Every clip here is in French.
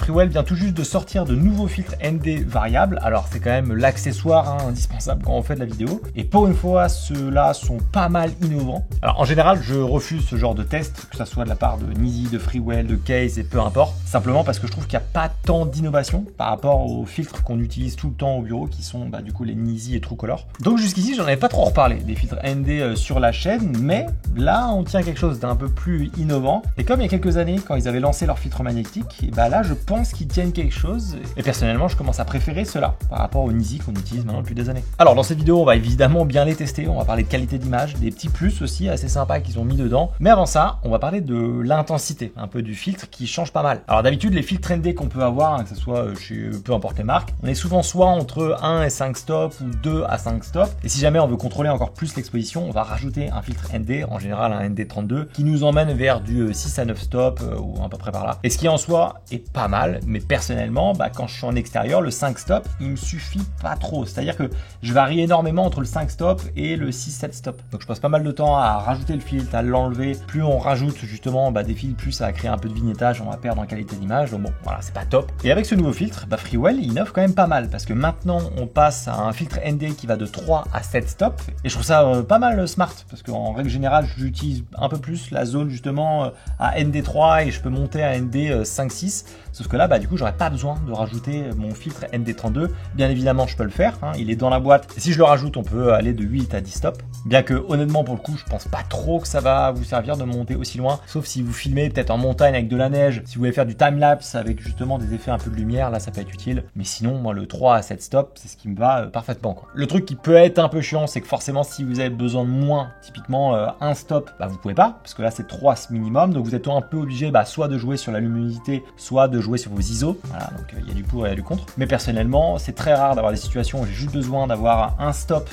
Freewell vient tout juste de sortir de nouveaux filtres ND variables. Alors c'est quand même l'accessoire indispensable quand on fait de la vidéo. Et pour une fois, ceux-là sont pas mal innovants. Alors en général, je refuse ce genre de test, que ce soit de la part de Nizzy, de Freewell, de Case et peu importe. Simplement parce que je trouve qu'il n'y a pas tant d'innovation par rapport aux filtres qu'on utilise tout le temps au bureau, qui sont du coup les Nizzy et Truecolor. Donc jusqu'ici, j'en avais pas trop reparlé des filtres ND sur la chaîne, mais là, on tient quelque chose d'un peu plus innovant. Et comme il y a quelques années, quand ils avaient lancé leur filtre magnétique, et là, je pense qu'ils tiennent quelque chose. Et personnellement, je commence à préférer cela par rapport aux Nizzy qu'on utilise maintenant depuis des années. Alors dans cette vidéo, on va évidemment bien les tester. On va parler de qualité d'image, des petits plus aussi assez sympas qu'ils ont mis dedans. Mais avant ça, on va parler de l'intensité un peu du filtre qui change pas mal. Alors d'habitude, les filtres ND qu'on peut avoir, que ce soit chez peu importe les marques, on est souvent soit entre 1 et 5 stops ou 2 à 5 stops. Et si jamais on veut contrôler encore plus l'exposition, on va rajouter un filtre ND, en général un ND32, qui nous emmène vers du 6 à 9 stops ou à peu près par là. Et ce qui en soi est pas mal, mais personnellement, quand je suis en extérieur, le 5 stops, il me suffit pas trop. C'est-à-dire que je varie énormément entre le 5 stops et le 6-7 stops. Donc je passe pas mal de temps à rajouter le filtre, à l'enlever. Plus on rajoute justement des fils, plus ça va créer un peu de vignettage, on va perdre en qualité d'image. Donc bon, voilà, c'est pas top. Et avec ce nouveau filtre, Freewell, il innove quand même pas mal parce que maintenant, on passe à un filtre ND qui va de 3 à 7 stops. Et je trouve ça pas mal smart parce qu'en règle générale, j'utilise un peu plus la zone justement à ND3 et je peux monter à ND 5-6. Sauf que là, du coup, j'aurais pas besoin de rajouter mon filtre ND32. Bien évidemment, je peux le faire. Il est dans la boîte. Et si je le rajoute, on peut aller de 8 à 10 stops. Bien que, honnêtement, pour le coup, je pense pas trop que ça va vous servir de monter aussi loin. Sauf si vous filmez peut-être en montagne avec de la neige. Si vous voulez faire du time-lapse avec justement des effets un peu de lumière, là, ça peut être utile. Mais sinon, moi, le 3 à 7 stops, c'est ce qui me va parfaitement, quoi. Le truc qui peut être un peu chiant, c'est que forcément, si vous avez besoin de moins, typiquement un stop, vous pouvez pas. Parce que là, c'est 3 minimum. Donc, vous êtes un peu obligé soit de jouer sur la luminosité, soit de jouer sur vos ISO. Voilà, donc il y a du pour et il y a du contre. Mais personnellement, c'est très rare d'avoir des situations où j'ai juste besoin d'avoir un stop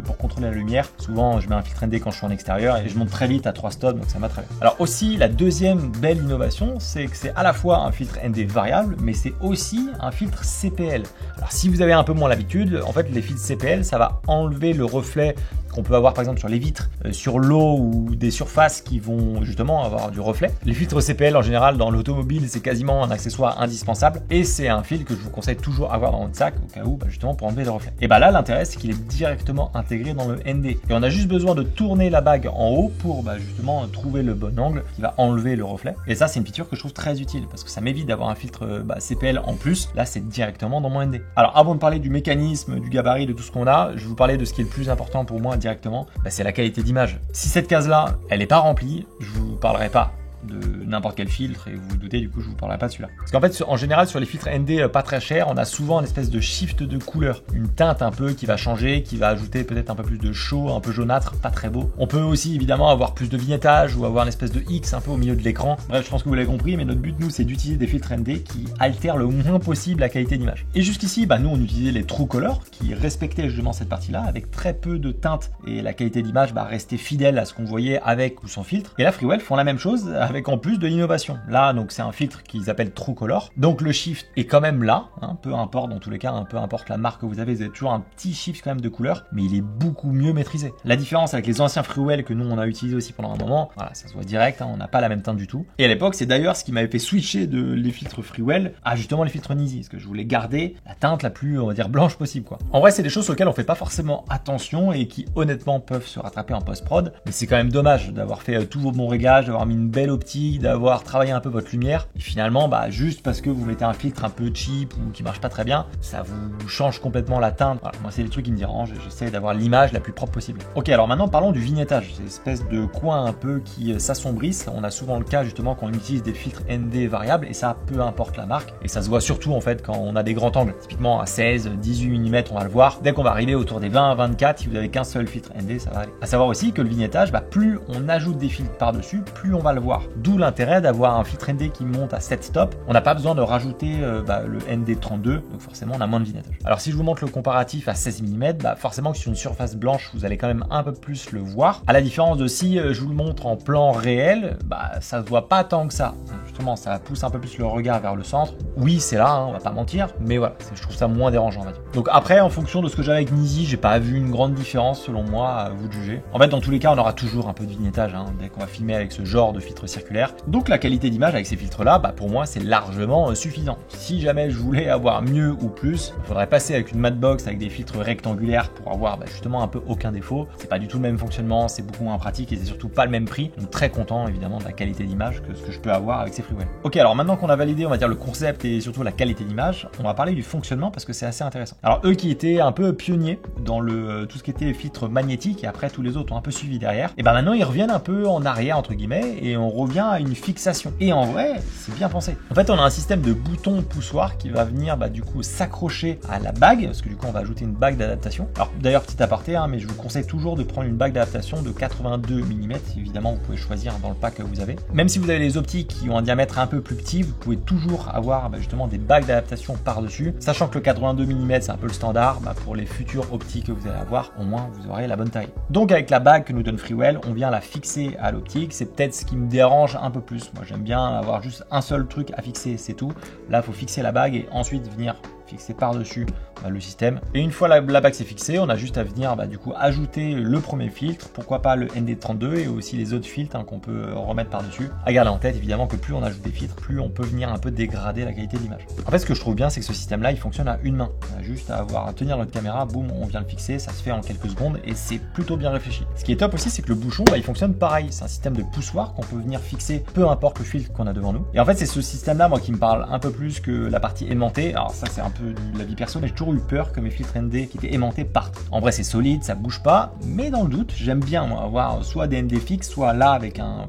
pour contrôler la lumière. Souvent, je mets un filtre ND quand je suis en extérieur et je monte très vite à 3 stops, donc ça va très bien. Alors aussi, la deuxième belle innovation, c'est que c'est à la fois un filtre ND variable, mais c'est aussi un filtre CPL. Alors si vous avez un peu moins l'habitude, en fait, les filtres CPL, ça va enlever le reflet qu'on peut avoir par exemple sur les vitres, sur l'eau ou des surfaces qui vont justement avoir du reflet. Les filtres CPL en général dans l'automobile, c'est quasiment un accessoire indispensable et c'est un fil que je vous conseille toujours avoir dans votre sac au cas où justement pour enlever les reflets. Et là l'intérêt c'est qu'il est directement intégré dans le ND et on a juste besoin de tourner la bague en haut pour justement trouver le bon angle qui va enlever le reflet. Et ça c'est une feature que je trouve très utile parce que ça m'évite d'avoir un filtre CPL en plus. Là c'est directement dans mon ND. Alors avant de parler du mécanisme, du gabarit, de tout ce qu'on a, je vais vous parler de ce qui est le plus important pour moi directement, c'est la qualité d'image. Si cette case là elle n'est pas remplie, je vous parlerai pas de n'importe quel filtre et vous vous doutez du coup je vous parlerai pas de celui-là. Parce qu'en fait en général sur les filtres ND pas très chers, on a souvent une espèce de shift de couleur, une teinte un peu qui va changer, qui va ajouter peut-être un peu plus de chaud, un peu jaunâtre, pas très beau. On peut aussi évidemment avoir plus de vignettage ou avoir une espèce de X un peu au milieu de l'écran. Bref, je pense que vous l'avez compris, mais notre but nous c'est d'utiliser des filtres ND qui altèrent le moins possible la qualité d'image. Et jusqu'ici nous on utilisait les Truecolor qui respectaient justement cette partie-là avec très peu de teintes et la qualité d'image restait fidèle à ce qu'on voyait avec ou sans filtre. Et là Freewell font la même chose avec en plus de l'innovation. Là, donc c'est un filtre qu'ils appellent Truecolor. Donc le shift est quand même là, peu importe dans tous les cas, peu importe la marque que vous avez toujours un petit shift quand même de couleur, mais il est beaucoup mieux maîtrisé. La différence avec les anciens Freewell que nous on a utilisé aussi pendant un moment, voilà, ça se voit direct, on n'a pas la même teinte du tout. Et à l'époque, c'est d'ailleurs ce qui m'avait fait switcher de les filtres Freewell à justement les filtres Nizzy, parce que je voulais garder la teinte la plus, on va dire, blanche possible, quoi. En vrai, c'est des choses sur lesquelles on fait pas forcément attention et qui honnêtement peuvent se rattraper en post-prod, mais c'est quand même dommage d'avoir fait tous vos bons réglages, d'avoir mis une belle optique, d'avoir travaillé un peu votre lumière et finalement juste parce que vous mettez un filtre un peu cheap ou qui marche pas très bien, ça vous change complètement la teinte. Voilà, moi c'est des trucs qui me dérangent, j'essaie d'avoir l'image la plus propre possible. Ok, alors maintenant parlons du vignettage, c'est une espèce de coin un peu qui s'assombrissent. On a souvent le cas justement quand on utilise des filtres ND variables et ça peu importe la marque et ça se voit surtout en fait quand on a des grands angles, typiquement à 16, 18 mm on va le voir. Dès qu'on va arriver autour des 20 à 24, si vous avez qu'un seul filtre ND, ça va aller. À savoir aussi que le vignettage, plus on ajoute des filtres par-dessus, plus on va le voir. D'où l'intérêt d'avoir un filtre ND qui monte à 7 stops. On n'a pas besoin de rajouter le ND32, donc forcément on a moins de vignettage. Alors si je vous montre le comparatif à 16 mm, forcément que sur une surface blanche, vous allez quand même un peu plus le voir. À la différence de si je vous le montre en plan réel, ça se voit pas tant que ça. Justement, ça pousse un peu plus le regard vers le centre. Oui, c'est là, on va pas mentir, mais voilà, je trouve ça moins dérangeant, on va dire. Donc après, en fonction de ce que j'avais avec Nizzy, j'ai pas vu une grande différence selon moi, à vous de juger. En fait, dans tous les cas, on aura toujours un peu de vignettage, dès qu'on va filmer avec ce genre de filtre circulaire. Donc la qualité d'image avec ces filtres-là, pour moi, c'est largement suffisant. Si jamais je voulais avoir mieux ou plus, il faudrait passer avec une Matbox avec des filtres rectangulaires pour avoir justement un peu aucun défaut. C'est pas du tout le même fonctionnement, c'est beaucoup moins pratique et c'est surtout pas le même prix. Donc très content évidemment de la qualité d'image que ce que je peux avoir avec ces Freewell. Ok, alors maintenant qu'on a validé, on va dire le concept et surtout la qualité d'image, on va parler du fonctionnement parce que c'est assez intéressant. Alors eux qui étaient un peu pionniers dans tout ce qui était filtre magnétique et après tous les autres ont un peu suivi derrière, et maintenant ils reviennent un peu en arrière entre guillemets et on revient à une fixation. Et en vrai, c'est bien pensé. En fait, on a un système de boutons poussoirs qui va venir du coup s'accrocher à la bague, parce que du coup on va ajouter une bague d'adaptation. Alors d'ailleurs petit aparté, mais je vous conseille toujours de prendre une bague d'adaptation de 82 mm. Évidemment, vous pouvez choisir dans le pack que vous avez. Même si vous avez les optiques qui ont un diamètre un peu plus petit, vous pouvez toujours avoir justement des bagues d'adaptation par-dessus, sachant que le 82 mm c'est un peu le standard pour les futures optiques que vous allez avoir, au moins vous aurez la bonne taille. Donc avec la bague que nous donne Freewell, on vient la fixer à l'optique. C'est peut-être ce qui me dérange un peu plus. Moi j'aime bien avoir juste un seul truc à fixer, c'est tout. Là il faut fixer la bague et ensuite venir fixer par-dessus le système. Et une fois la bague c'est fixée, on a juste à venir du coup ajouter le premier filtre, pourquoi pas le ND32 et aussi les autres filtres qu'on peut remettre par-dessus. À garder en tête évidemment que plus on ajoute des filtres, plus on peut venir un peu dégrader la qualité d'image. En fait, ce que je trouve bien, c'est que ce système-là, il fonctionne à une main. On a juste à avoir à tenir notre caméra, boum, on vient le fixer, ça se fait en quelques secondes et c'est plutôt bien réfléchi. Ce qui est top aussi, c'est que le bouchon, il fonctionne pareil. C'est un système de poussoir qu'on peut venir fixer, peu importe le filtre qu'on a devant nous. Et en fait, c'est ce système-là, moi, qui me parle un peu plus que la partie aimantée. Alors ça, c'est un peu de la vie perso, mais j'ai toujours eu peur que mes filtres ND qui étaient aimantés partent. En vrai, c'est solide, ça bouge pas, mais dans le doute, j'aime bien moi avoir soit des ND fixes, soit là avec un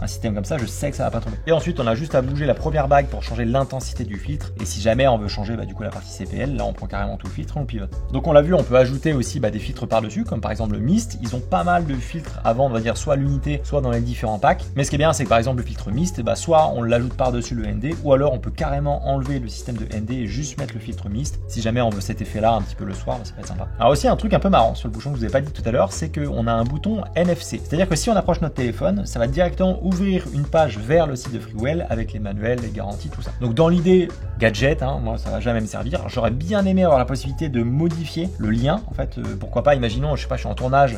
système comme ça, je sais que ça va pas tomber. Et ensuite, on a juste à bouger la première bague pour changer l'intensité du filtre. Et si jamais on veut changer du coup la partie CPL, là on prend carrément tout le filtre et on pivote. Donc on l'a vu, on peut ajouter aussi des filtres par-dessus, comme par exemple le Mist. Ils ont pas mal de filtres avant, on va dire soit l'unité, soit dans les différents packs. Mais ce qui est bien, c'est que par exemple le filtre Mist, soit on l'ajoute par-dessus le ND, ou alors on peut carrément enlever le système de ND et juste mettre le filtre Mist. Si jamais on veut cet effet-là un petit peu le soir, ça peut être sympa. Alors aussi un truc un peu marrant sur le bouchon que je vous ai pas dit tout à l'heure, c'est qu'on a un bouton NFC. C'est-à-dire que si on approche notre téléphone, ça va directement ouvrir une page vers le site de Freewell avec les manuels, les garanties, tout ça. Donc dans l'idée gadget, moi ça va jamais me servir. J'aurais bien aimé avoir la possibilité de modifier le lien. En fait, pourquoi pas, imaginons, je sais pas, je suis en tournage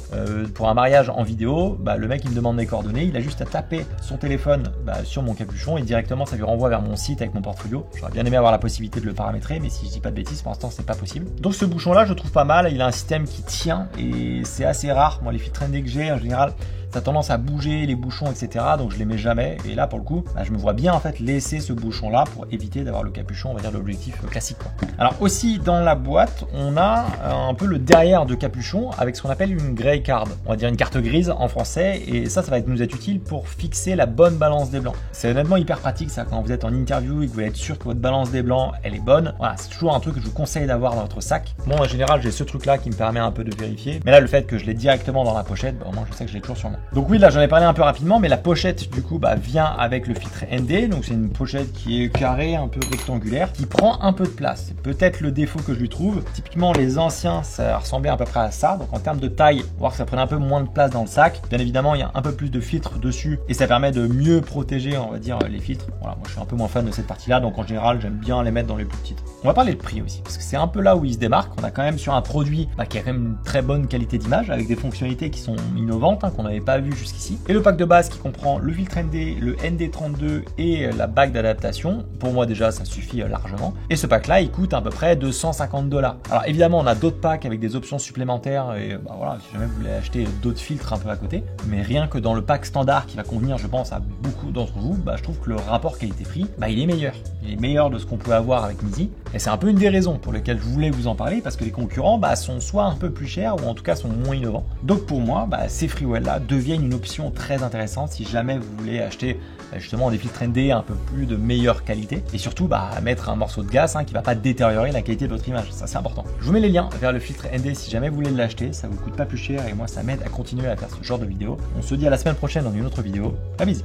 pour un mariage en vidéo, le mec il me demande mes coordonnées, il a juste à taper son téléphone sur mon capuchon et directement ça lui renvoie vers mon site avec mon portfolio. J'aurais bien aimé avoir la possibilité de le paramétrer, mais si je dis pas de bêtises, pour l'instant c'est pas possible. Donc ce bouchon là je trouve pas mal, il a un système qui tient et c'est assez rare. Moi les filtres ND que j'ai en général, ça a tendance à bouger les bouchons, etc. Donc je les mets jamais. Et là, pour le coup, je me vois bien en fait laisser ce bouchon-là pour éviter d'avoir le capuchon, on va dire l'objectif classique. Alors aussi dans la boîte, on a un peu le derrière de capuchon avec ce qu'on appelle une grey card. On va dire une carte grise en français. Et ça va nous être utile pour fixer la bonne balance des blancs. C'est honnêtement hyper pratique ça quand vous êtes en interview et que vous voulez être sûr que votre balance des blancs, elle est bonne. Voilà, c'est toujours un truc que je vous conseille d'avoir dans votre sac. Bon, en général, j'ai ce truc-là qui me permet un peu de vérifier. Mais là, le fait que je l'ai directement dans la pochette, au moins je sais que je l'ai toujours sur moi. Donc oui, là j'en ai parlé un peu rapidement, mais la pochette du coup vient avec le filtre ND, donc c'est une pochette qui est carrée, un peu rectangulaire, qui prend un peu de place. C'est peut-être le défaut que je lui trouve. Typiquement les anciens, ça ressemblait à peu près à ça, donc en termes de taille, on va voir que ça prenait un peu moins de place dans le sac. Bien évidemment, il y a un peu plus de filtres dessus et ça permet de mieux protéger, on va dire, les filtres. Voilà, moi je suis un peu moins fan de cette partie-là, donc en général j'aime bien les mettre dans les plus petites. On va parler de prix aussi, parce que c'est un peu là où il se démarque. On a quand même sur un produit qui a quand même une très bonne qualité d'image, avec des fonctionnalités qui sont innovantes, qu'on n'avait pas vu jusqu'ici. Et le pack de base qui comprend le filtre ND, le ND32 et la bague d'adaptation, pour moi déjà ça suffit largement. Et ce pack là il coûte à peu près 250 $. Alors évidemment on a d'autres packs avec des options supplémentaires et voilà, si jamais vous voulez acheter d'autres filtres un peu à côté, mais rien que dans le pack standard qui va convenir je pense à beaucoup d'entre vous, je trouve que le rapport qualité-prix il est meilleur. Il est meilleur de ce qu'on pouvait avoir avec Misi. Et c'est un peu une des raisons pour lesquelles je voulais vous en parler, parce que les concurrents sont soit un peu plus chers ou en tout cas sont moins innovants. Donc pour moi, ces Freewell là deviennent une option très intéressante si jamais vous voulez acheter justement des filtres ND un peu plus de meilleure qualité et surtout mettre un morceau de gaz qui va pas détériorer la qualité de votre image. Ça c'est important. Je vous mets les liens vers le filtre ND si jamais vous voulez l'acheter, ça vous coûte pas plus cher et moi ça m'aide à continuer à faire ce genre de vidéo. On se dit à la semaine prochaine dans une autre vidéo. À bisous.